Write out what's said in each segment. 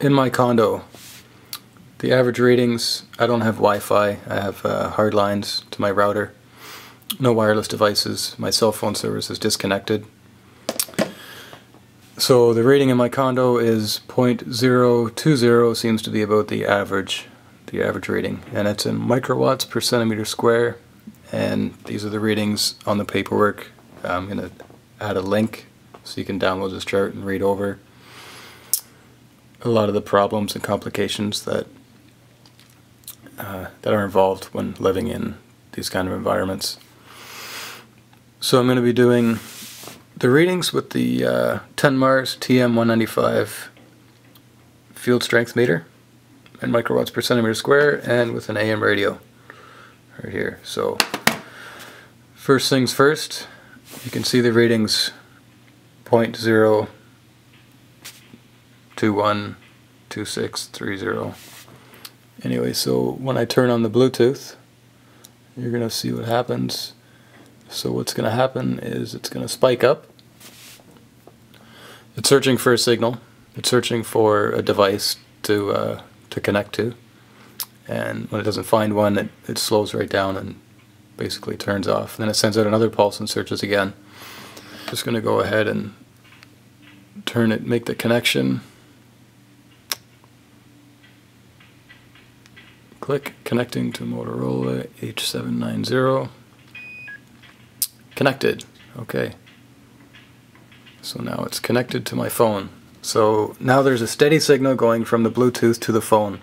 in my condo, the average readings, I don't have Wi-Fi, I have hard lines to my router, no wireless devices, my cell phone service is disconnected. So the reading in my condo is 0.020, seems to be about the average reading, and it's in microwatts per centimeter square, and these are the readings on the paperwork. I'm going to add a link so you can download this chart and read over a lot of the problems and complications that are involved when living in these kind of environments. So I'm going to be doing the readings with the Tenmars TM195 field strength meter in microwatts per centimeter square, and with an AM radio right here. So first things first, you can see the readings 0.0212630. Anyway, so when I turn on the Bluetooth, you're going to see what happens. So what's going to happen is it's going to spike up. It's searching for a signal. It's searching for a device to connect to. And when it doesn't find one, it slows right down and basically turns off. Then it sends out another pulse and searches again. Just going to go ahead and make the connection. Click connecting to Motorola H790. Connected. Okay. So now it's connected to my phone. So now there's a steady signal going from the Bluetooth to the phone.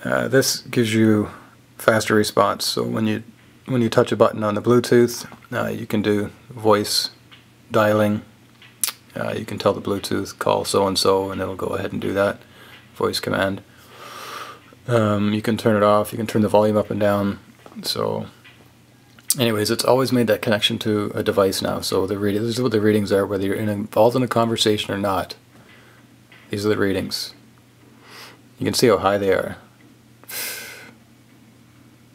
This gives you faster response. So when you touch a button on the Bluetooth, you can do voice dialing. You can tell the Bluetooth call so and so, and it'll go ahead and do that voice command. You can turn it off. You can turn the volume up and down. So anyways, it's always made that connection to a device now. So this is what the readings are, whether you're involved in a conversation or not. These are the readings. You can see how high they are.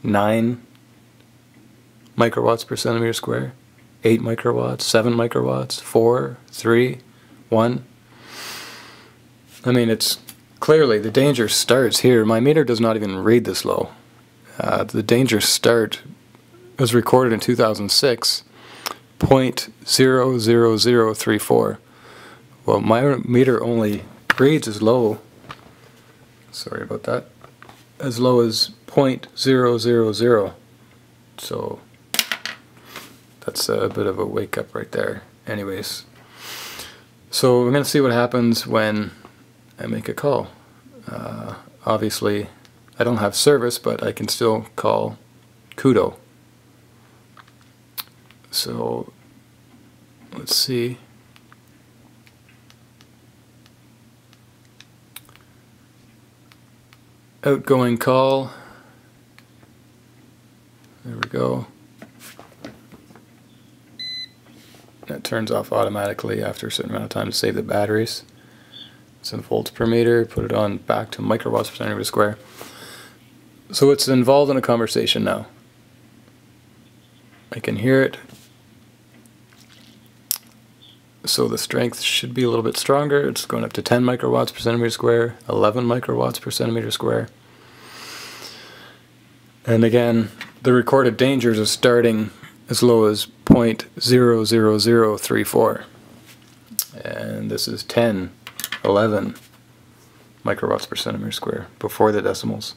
9 microwatts per centimeter square, 8 microwatts, 7 microwatts, 4, 3, 1. I mean, it's clearly the danger starts here. My meter does not even read this low. The danger start was recorded in 2006, 0.00034. Well, my meter only reads as low, sorry about that, as low as 0.000. So that's a bit of a wake up right there. Anyways, so we're going to see what happens when I make a call. Obviously, I don't have service, but I can still call Kudo. So let's see. Outgoing call. There we go. That turns off automatically after a certain amount of time to save the batteries. It's in volts per meter. Put it on back to microwatts per centimeter square. So it's involved in a conversation now. I can hear it. So the strength should be a little bit stronger. It's going up to 10 microwatts per centimeter square, 11 microwatts per centimeter square. And again, the recorded dangers are starting as low as 0.00034. And this is 10, 11 microwatts per centimeter square before the decimals.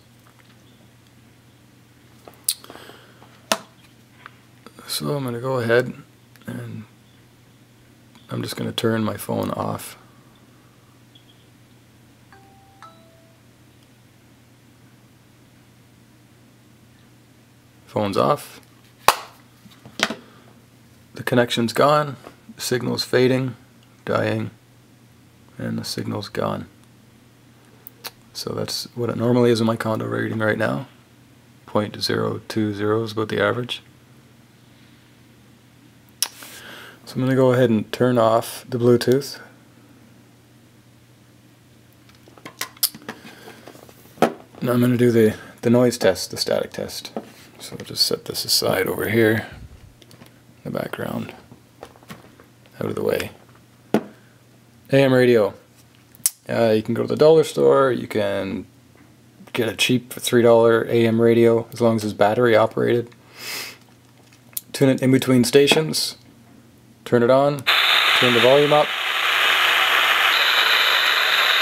So I'm going to go ahead and I'm just going to turn my phone off. Phone's off. The connection's gone. The signal's fading, dying, and the signal's gone. So that's what it normally is in my condo reading right now. 0.020 is about the average. So I'm going to go ahead and turn off the Bluetooth. Now I'm going to do the noise test, the static test. So I'll just set this aside over here in the background, out of the way. AM radio. You can go to the dollar store, you can get a cheap $3 AM radio as long as it's battery operated. Tune it in between stations, turn it on, turn the volume up.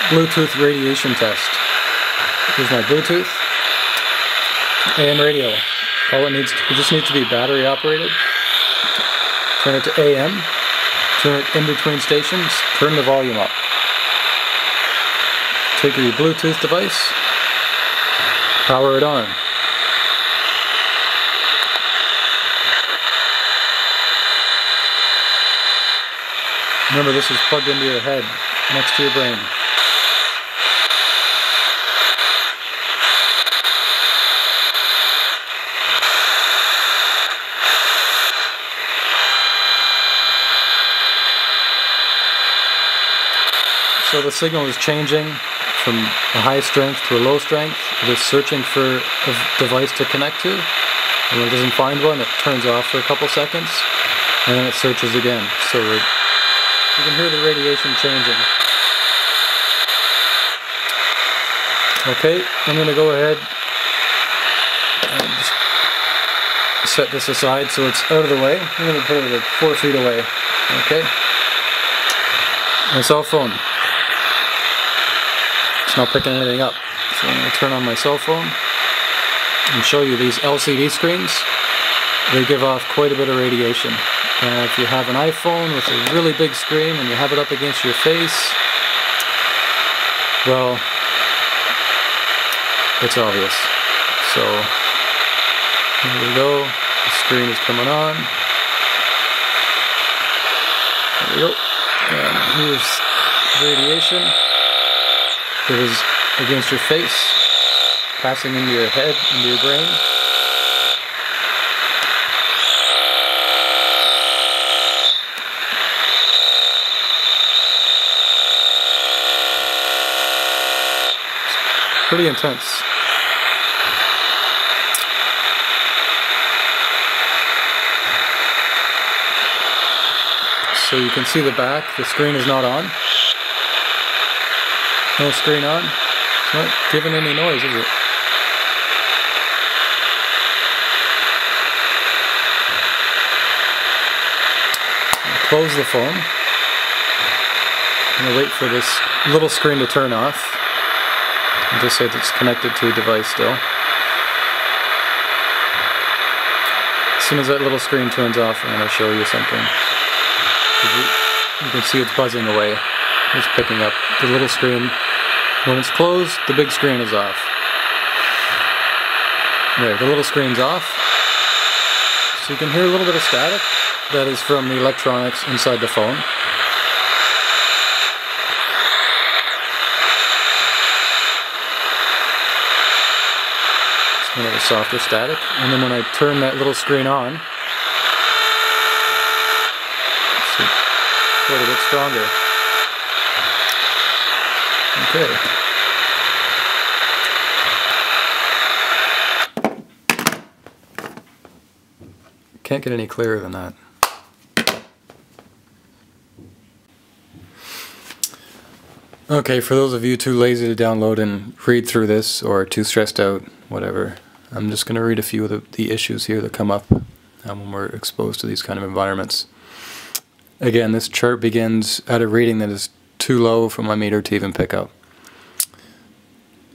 Bluetooth radiation test. Here's my Bluetooth. AM radio. It just needs to be battery operated. Turn it to AM. Turn it in between stations. Turn the volume up. Take your Bluetooth device. Power it on. Remember, this is plugged into your head, next to your brain. So the signal is changing from a high strength to a low strength. It is searching for a device to connect to. And when it doesn't find one, it turns off for a couple seconds. And then it searches again. So you can hear the radiation changing. Okay, I'm going to go ahead and just set this aside so it's out of the way. I'm going to put it like 4 feet away. Okay. My cell phone. It's not picking anything up. So I'm going to turn on my cell phone and show you these LCD screens. They give off quite a bit of radiation. If you have an iPhone with a really big screen and you have it up against your face, well, it's obvious. So, here we go. The screen is coming on. There we go. And here's radiation. It is against your face, passing into your head, into your brain. It's pretty intense. So you can see the back. The screen is not on. No screen on. It's not giving any noise, is it? I'll close the phone. I'm going to wait for this little screen to turn off. And just say that it's connected to a device still. As soon as that little screen turns off, I'm going to show you something. You can see it's buzzing away. It's picking up the little screen. When it's closed, the big screen is off. There, the little screen's off. So you can hear a little bit of static. That is from the electronics inside the phone. It's kind of a softer static. And then when I turn that little screen on, it's quite a bit stronger. Okay. Can't get any clearer than that. Okay, for those of you too lazy to download and read through this, or too stressed out, whatever, I'm just going to read a few of the issues here that come up when we're exposed to these kind of environments. Again, this chart begins at a reading that is too low for my meter to even pick up.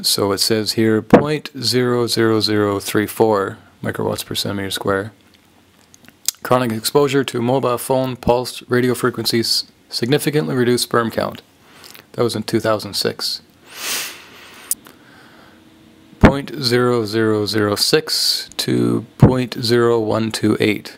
So it says here 0.00034 microwatts per centimeter square. Chronic exposure to mobile phone pulsed radio frequencies significantly reduced sperm count. That was in 2006. 0.0006 to 0.0128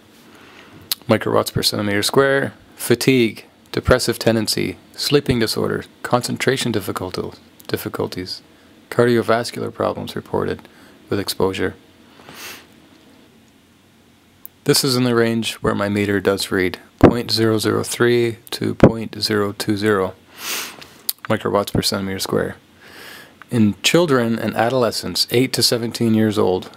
microwatts per centimeter square. Fatigue, depressive tendency, sleeping disorder, concentration difficulties, cardiovascular problems reported with exposure. This is in the range where my meter does read 0.003 to 0.020 microwatts per centimeter square. In children and adolescents 8 to 17 years old,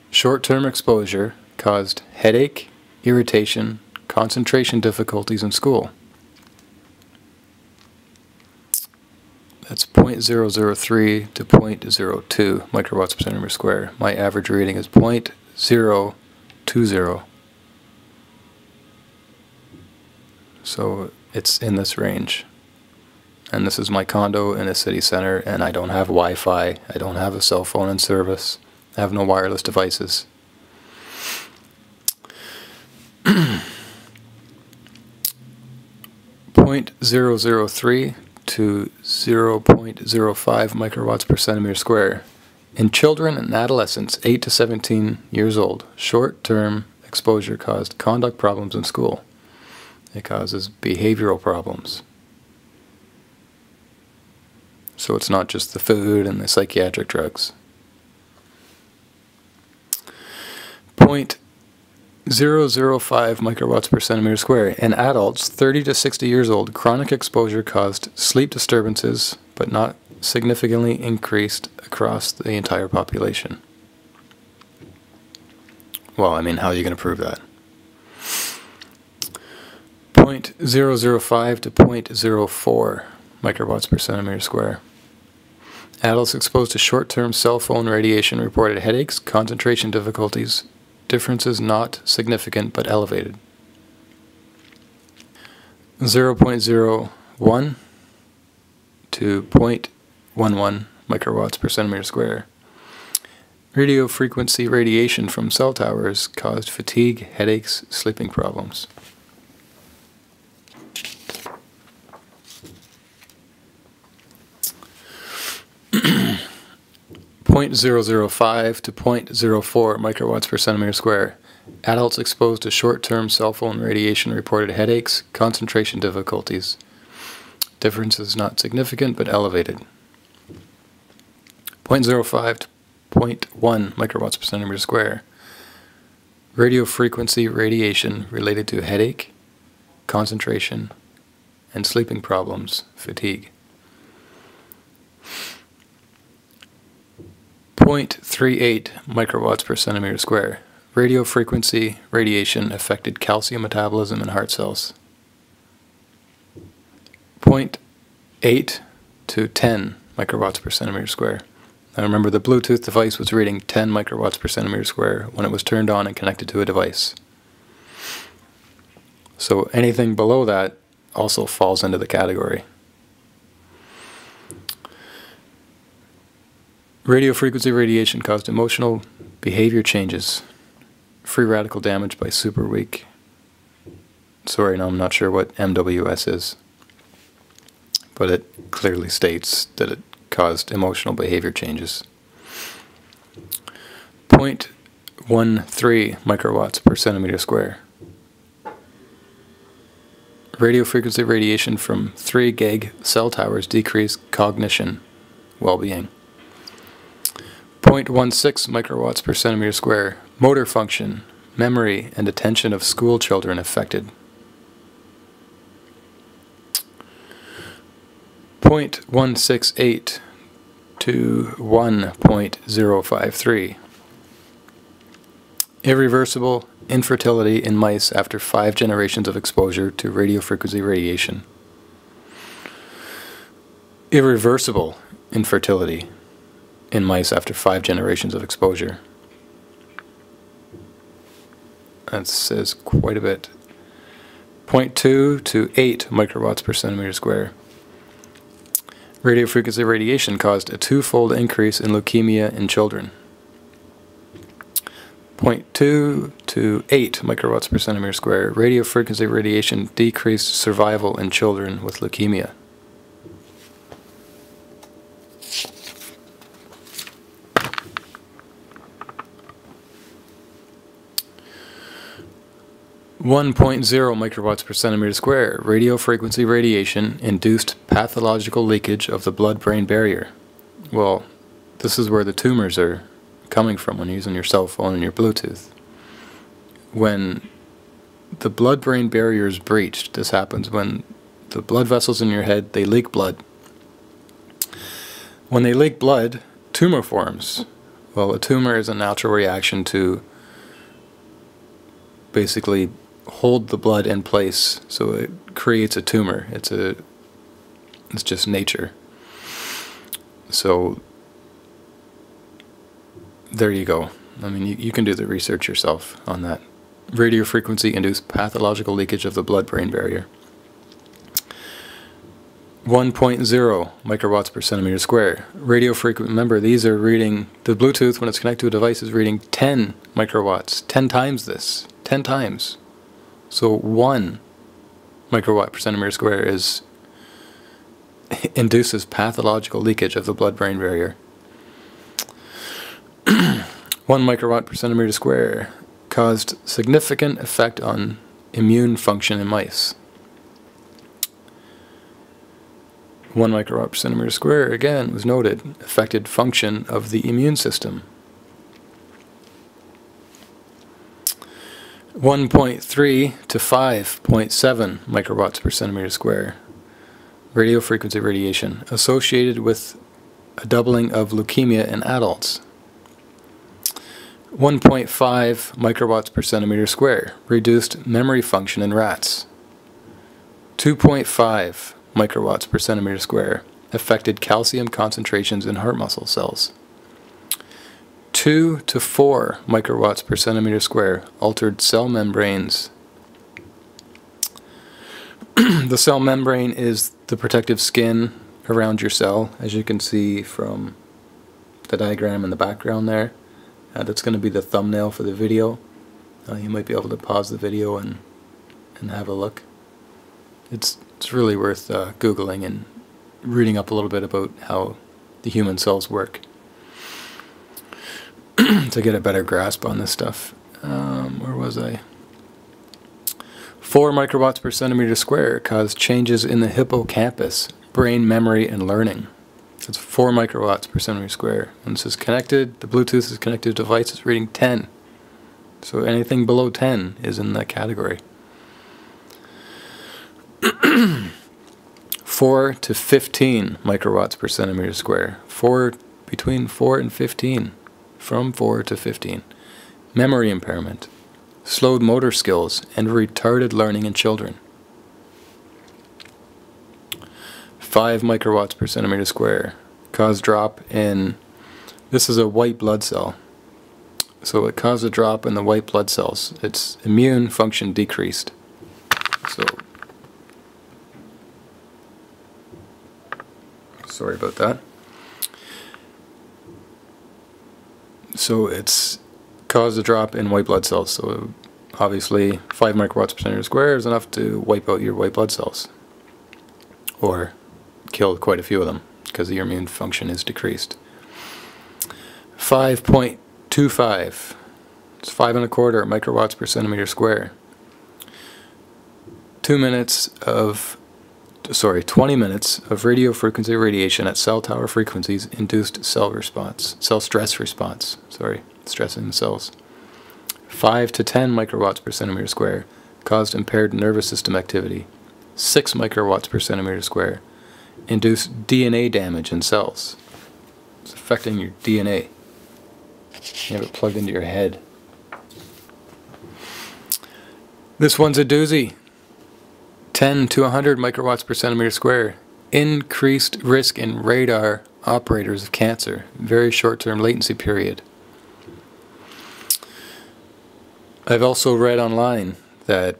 short-term exposure caused headache, irritation, concentration difficulties in school. 0.003 to 0.02 microwatts per centimeter square. My average reading is 0.020. So it's in this range. And this is my condo in a city center, and I don't have Wi-Fi, I don't have a cell phone in service, I have no wireless devices. .003 to 0.05 microwatts per centimeter square. In children and adolescents 8 to 17 years old, short-term exposure caused conduct problems in school. It causes behavioral problems. So it's not just the food and the psychiatric drugs. 0.005 microwatts per centimeter square. In adults 30 to 60 years old, chronic exposure caused sleep disturbances, but not significantly increased across the entire population. Well, I mean, how are you going to prove that? 0.005 to 0.04 microwatts per centimeter square. Adults exposed to short-term cell phone radiation reported headaches, concentration difficulties, differences not significant but elevated. 0.01 to 0.11 microwatts per centimeter square. Radio frequency radiation from cell towers caused fatigue, headaches, sleeping problems. 0.005 to 0.04 microwatts per centimeter square. Adults exposed to short-term cell phone radiation reported headaches, concentration difficulties. Differences not significant but elevated. 0.05 to 0.1 microwatts per centimeter square. Radio frequency radiation related to headache, concentration, and sleeping problems, fatigue. 0.38 microwatts per centimeter square. Radio frequency radiation affected calcium metabolism in heart cells. 0.8 to 10 microwatts per centimeter square. Now remember, the Bluetooth device was reading 10 microwatts per centimeter square when it was turned on and connected to a device. So anything below that also falls into the category. Radio frequency radiation caused emotional behavior changes, free radical damage by super weak. Sorry, no, I'm not sure what MWS is, but it clearly states that it caused emotional behavior changes. 0.13 microwatts per centimeter square. Radio frequency radiation from 3 GHz cell towers decreased cognition, well-being. 0.16 microwatts per centimeter square. Motor function, memory, and attention of school children affected. 0.168 to 1.053. Irreversible infertility in mice after 5 generations of exposure to radiofrequency radiation. Irreversible infertility in mice after 5 generations of exposure. That says quite a bit. 0.2 to 8 microwatts per centimeter square. Radiofrequency radiation caused a 2-fold increase in leukemia in children. 0.2 to 8 microwatts per centimeter square. Radiofrequency radiation decreased survival in children with leukemia. 1.0 microwatts per centimeter square. Radiofrequency radiation induced pathological leakage of the blood-brain barrier. Well, this is where the tumors are coming from when using your cell phone and your Bluetooth. When the blood-brain barrier is breached, this happens when the blood vessels in your head, they leak blood. When they leak blood, tumor forms. Well, a tumor is a natural reaction to basically hold the blood in place, so it creates a tumor. It's just nature. So there you go. I mean, you can do the research yourself on that. Radio frequency induced pathological leakage of the blood-brain barrier. 1.0 microwatts per centimeter square. Radio frequency, remember these are reading, the Bluetooth when it's connected to a device is reading 10 microwatts, 10 times this, 10 times. So 1 microwatt per centimeter square induces pathological leakage of the blood-brain barrier. 1 microwatt per centimeter square caused significant effect on immune function in mice. 1 microwatt per centimeter square, again, was noted, affected function of the immune system. 1.3 to 5.7 microwatts per centimeter square. Radio frequency radiation associated with a doubling of leukemia in adults. 1.5 microwatts per centimeter square, reduced memory function in rats. 2.5 microwatts per centimeter square, affected calcium concentrations in heart muscle cells. 2 to 4 microwatts per centimeter square, altered cell membranes. The cell membrane is the protective skin around your cell, as you can see from the diagram in the background there. That's going to be the thumbnail for the video. You might be able to pause the video and have a look. It's really worth Googling and reading up a little bit about how the human cells work to get a better grasp on this stuff. Where was I? 4 microwatts per centimeter square caused changes in the hippocampus, brain memory, and learning. It's 4 microwatts per centimeter square. When this is connected, the Bluetooth is connected to a device, it's reading 10. So anything below 10 is in that category. 4 to 15 microwatts per centimeter square. Between 4 and 15. From 4 to 15. Memory impairment, slowed motor skills, and retarded learning in children. 5 microwatts per centimeter square. Caused drop in, this is a white blood cell. So it caused a drop in the white blood cells. Its immune function decreased. So, sorry about that. So it's caused a drop in white blood cells. So obviously 5 microwatts per centimeter square is enough to wipe out your white blood cells. Or kill quite a few of them because your immune function is decreased. 5.25. It's 5 1/4 microwatts per centimeter square. 20 minutes of radio frequency radiation at cell tower frequencies induced cell stress response, stressing the cells. 5 to 10 microwatts per centimeter square caused impaired nervous system activity. 6 microwatts per centimeter square induced DNA damage in cells. It's affecting your DNA. You have it plugged into your head. This one's a doozy. 10 to 100 microwatts per centimeter square. Increased risk in radar operators of cancer. Very short-term latency period. I've also read online that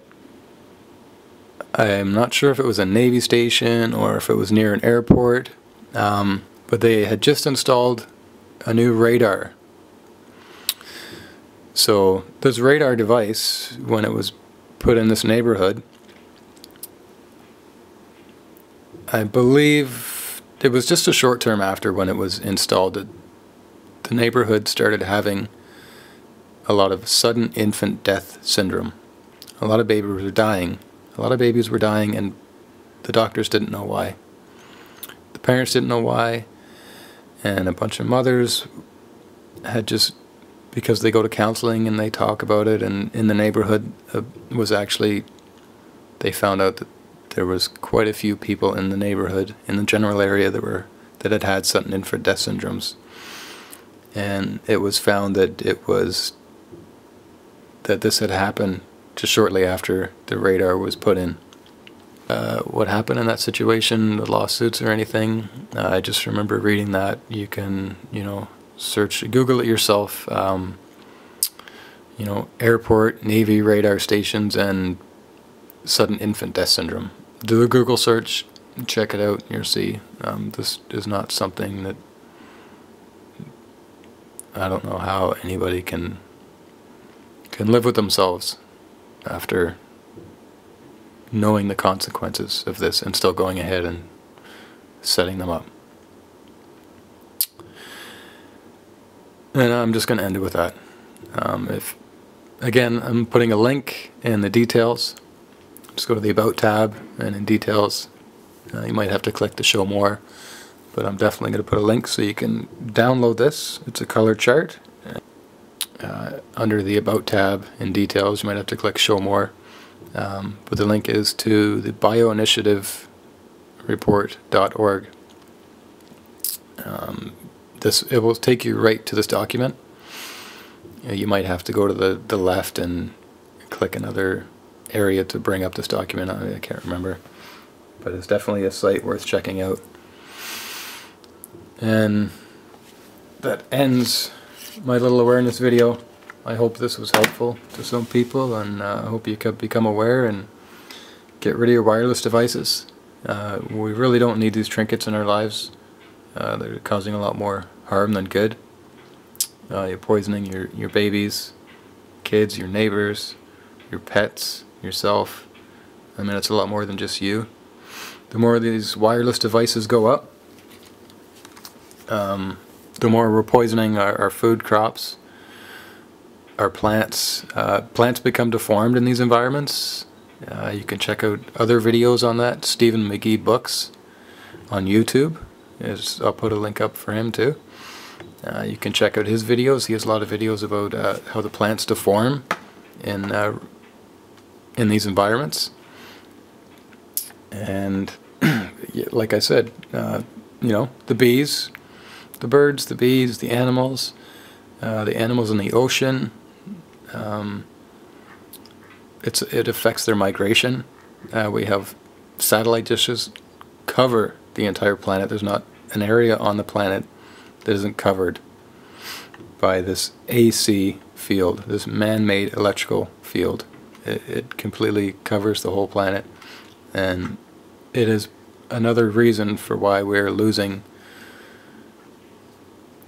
I'm not sure if it was a Navy station or if it was near an airport, but they had just installed a new radar. So this radar device, when it was put in this neighborhood, I believe it was just a short term after when it was installed that the neighborhood started having a lot of sudden infant death syndrome. A lot of babies were dying. And the doctors didn't know why. The parents didn't know why, and a bunch of mothers had just, because they go to counseling and they talk about it, and in the neighborhood they found out that there was quite a few people in the neighborhood, in the general area, that had sudden infant death syndromes. And it was found that this had happened just shortly after the radar was put in. what happened in that situation, the lawsuits or anything. I just remember reading that. You can, search, Google it yourself, airport, Navy radar stations, and sudden infant death syndrome. Do a Google search, check it out, and you'll see. This is not something that, I don't know how anybody can live with themselves after knowing the consequences of this and still going ahead and setting them up. And I'm just going to end it with that. Again, I'm putting a link in the details. Just go to the About tab, and in Details, you might have to click to show more, but I'm definitely going to put a link so you can download this. It's a color chart. Under the About tab in Details, you might have to click Show More. But the link is to the bioinitiativereport.org. It will take you right to this document. You might have to go to the left and click another area to bring up this document. I can't remember, but it's definitely a site worth checking out. And that ends my little awareness video. I hope this was helpful to some people, and I hope you could become aware and get rid of your wireless devices. We really don't need these trinkets in our lives. They're causing a lot more harm than good. You're poisoning your babies, kids, your neighbors, your pets, yourself. I mean, it's a lot more than just you. The more these wireless devices go up, the more we're poisoning our food crops, our plants. Plants become deformed in these environments. You can check out other videos on that. Stephen McGee Books on YouTube. I'll put a link up for him too. You can check out his videos. He has a lot of videos about how the plants deform in these environments. And like I said, the bees, the birds, the bees, the animals in the ocean. It affects their migration. We have satellite dishes cover the entire planet. There's not an area on the planet that isn't covered by this AC field, this man-made electrical field. It completely covers the whole planet, and it is another reason for why we're losing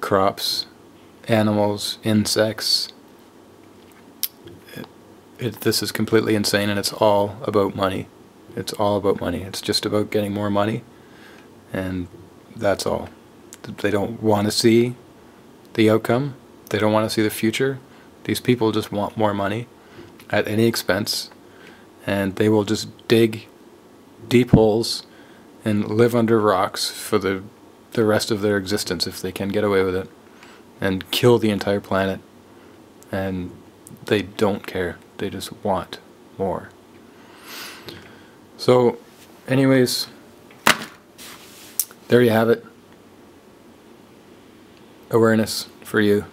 crops, animals, insects. This is completely insane, and it's all about money. It's all about money. It's just about getting more money, and that's all. They don't want to see the outcome. They don't want to see the future. These people just want more money at any expense, and they will just dig deep holes and live under rocks for the rest of their existence if they can get away with it, and kill the entire planet. And they don't care. They just want more. So anyways, there you have it. Awareness for you.